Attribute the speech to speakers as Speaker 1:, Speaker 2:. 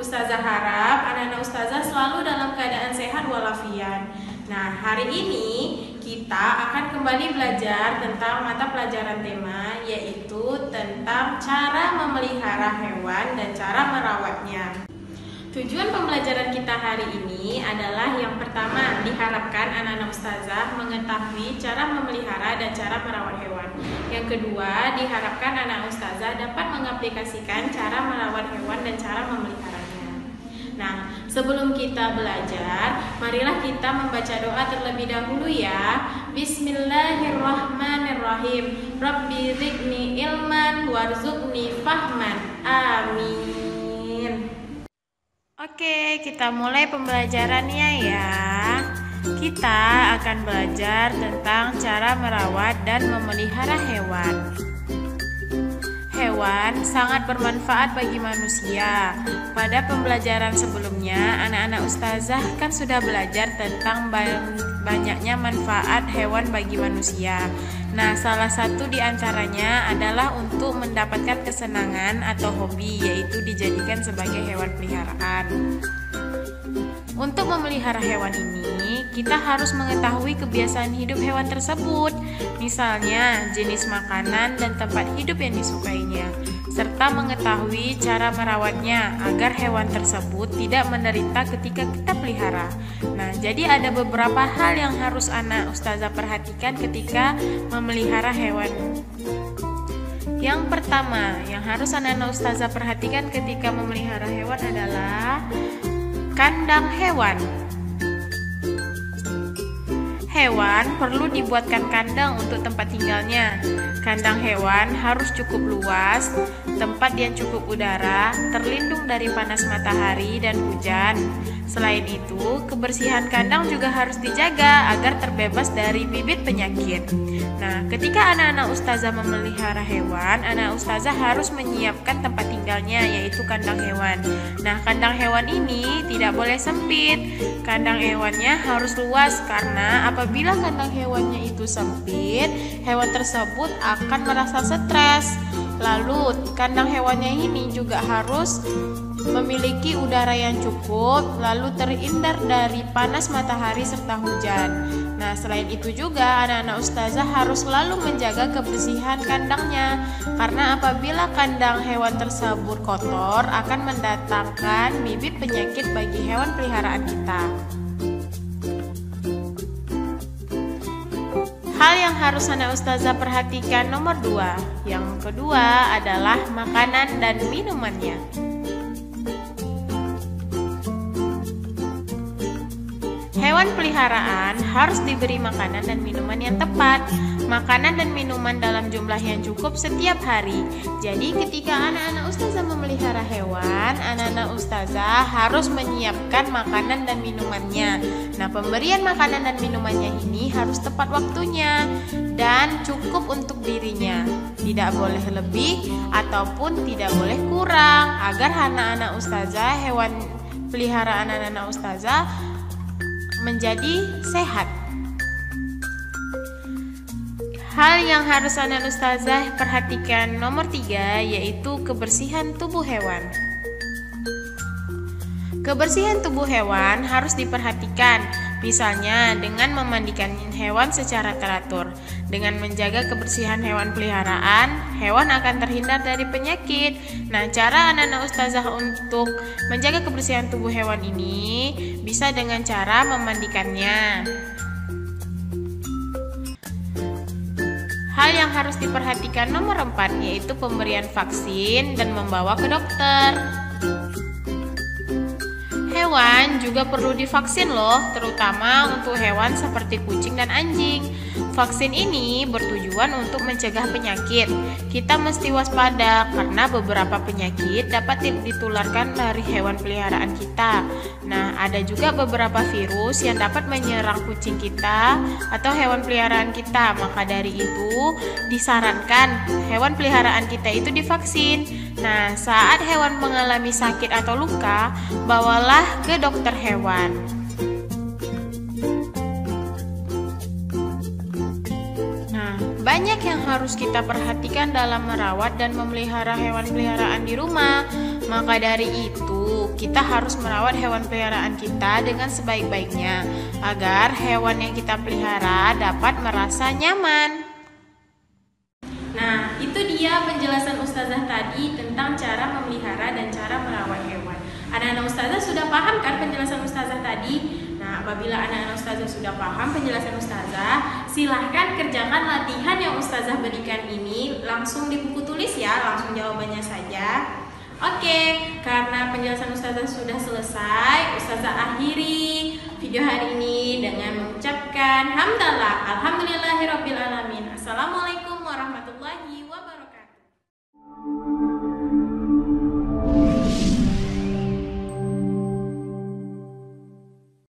Speaker 1: Ustazah harap anak-anak Ustazah selalu dalam keadaan sehat walafiat. Nah, hari ini kita akan kembali belajar tentang mata pelajaran tema, yaitu tentang cara memelihara hewan dan cara merawatnya. Tujuan pembelajaran kita hari ini adalah yang pertama, diharapkan anak-anak Ustazah mengetahui cara memelihara dan cara merawat hewan. Yang kedua, diharapkan anak Ustazah dapat mengaplikasikan cara merawat hewan dan cara memeliharanya. Nah, sebelum kita belajar, marilah kita membaca doa terlebih dahulu ya. Bismillahirrahmanirrahim. Rabbi zidni ilman warzuqni fahman. Amin. Oke, kita mulai pembelajarannya ya. Kita akan belajar tentang cara merawat dan memelihara hewan. Hewan sangat bermanfaat bagi manusia. Pada pembelajaran sebelumnya, anak-anak Ustazah kan sudah belajar tentang banyaknya manfaat hewan bagi manusia. Nah, salah satu di antaranya adalah untuk mendapatkan kesenangan atau hobi, yaitu dijadikan sebagai hewan peliharaan. Untuk memelihara hewan ini, kita harus mengetahui kebiasaan hidup hewan tersebut, misalnya jenis makanan dan tempat hidup yang disukainya, serta mengetahui cara merawatnya agar hewan tersebut tidak menderita ketika kita pelihara. Nah, jadi ada beberapa hal yang harus anak Ustazah perhatikan ketika memelihara hewan. Yang pertama, yang harus anak-anak Ustazah perhatikan ketika memelihara hewan adalah kandang hewan. Hewan perlu dibuatkan kandang untuk tempat tinggalnya. Kandang hewan harus cukup luas, tempat yang cukup udara, terlindung dari panas matahari dan hujan. Selain itu, kebersihan kandang juga harus dijaga agar terbebas dari bibit penyakit. Nah, ketika anak-anak Ustazah memelihara hewan, anak Ustazah harus menyiapkan tempat tinggalnya, yaitu kandang hewan. Nah, kandang hewan ini tidak boleh sempit. Kandang hewannya harus luas karena apabila kandang hewannya itu sempit, hewan tersebut akan merasa stres. Lalu, kandang hewannya ini juga harus memiliki udara yang cukup, lalu terhindar dari panas matahari serta hujan. Nah, selain itu juga anak-anak Ustazah harus selalu menjaga kebersihan kandangnya, karena apabila kandang hewan tersebut kotor akan mendatangkan bibit penyakit bagi hewan peliharaan kita. Hal yang harus anak Ustazah perhatikan nomor 2. Yang kedua adalah makanan dan minumannya. Hewan peliharaan harus diberi makanan dan minuman yang tepat. Makanan dan minuman dalam jumlah yang cukup setiap hari. Jadi ketika anak-anak Ustazah memelihara hewan, anak-anak Ustazah harus menyiapkan makanan dan minumannya. Nah, pemberian makanan dan minumannya ini harus tepat waktunya dan cukup untuk dirinya. Tidak boleh lebih ataupun tidak boleh kurang, agar anak-anak Ustazah, hewan peliharaan anak-anak Ustazah menjadi sehat. Hal yang harus anak Ustazah perhatikan nomor 3 yaitu kebersihan tubuh hewan. Kebersihan tubuh hewan harus diperhatikan, misalnya dengan memandikan hewan secara teratur. Dengan menjaga kebersihan hewan peliharaan, hewan akan terhindar dari penyakit. Nah, cara anak-anak Ustazah untuk menjaga kebersihan tubuh hewan ini bisa dengan cara memandikannya. Hal yang harus diperhatikan nomor 4 yaitu pemberian vaksin dan membawa ke dokter. Hewan juga perlu divaksin loh, terutama untuk hewan seperti kucing dan anjing. Vaksin ini bertujuan untuk mencegah penyakit. Kita mesti waspada karena beberapa penyakit dapat ditularkan dari hewan peliharaan kita. Nah, ada juga beberapa virus yang dapat menyerang kucing kita atau hewan peliharaan kita. Maka dari itu, disarankan hewan peliharaan kita itu divaksin. Nah, saat hewan mengalami sakit atau luka, bawalah ke dokter hewan. Banyak yang harus kita perhatikan dalam merawat dan memelihara hewan peliharaan di rumah. Maka dari itu, kita harus merawat hewan peliharaan kita dengan sebaik-baiknya agar hewan yang kita pelihara dapat merasa nyaman. Nah, itu dia penjelasan Ustazah tadi tentang cara memelihara dan cara merawat hewan. Anak-anak Ustazah sudah paham kan penjelasan Ustazah tadi? Nah, apabila anak-anak Ustazah sudah paham penjelasan Ustazah, silahkan kerjakan latihan yang Ustazah berikan ini langsung di buku tulis ya, langsung jawabannya saja. Oke, karena penjelasan Ustazah sudah selesai, Ustazah akhiri video hari ini dengan mengucapkan hamdalah, alhamdulillahirabbil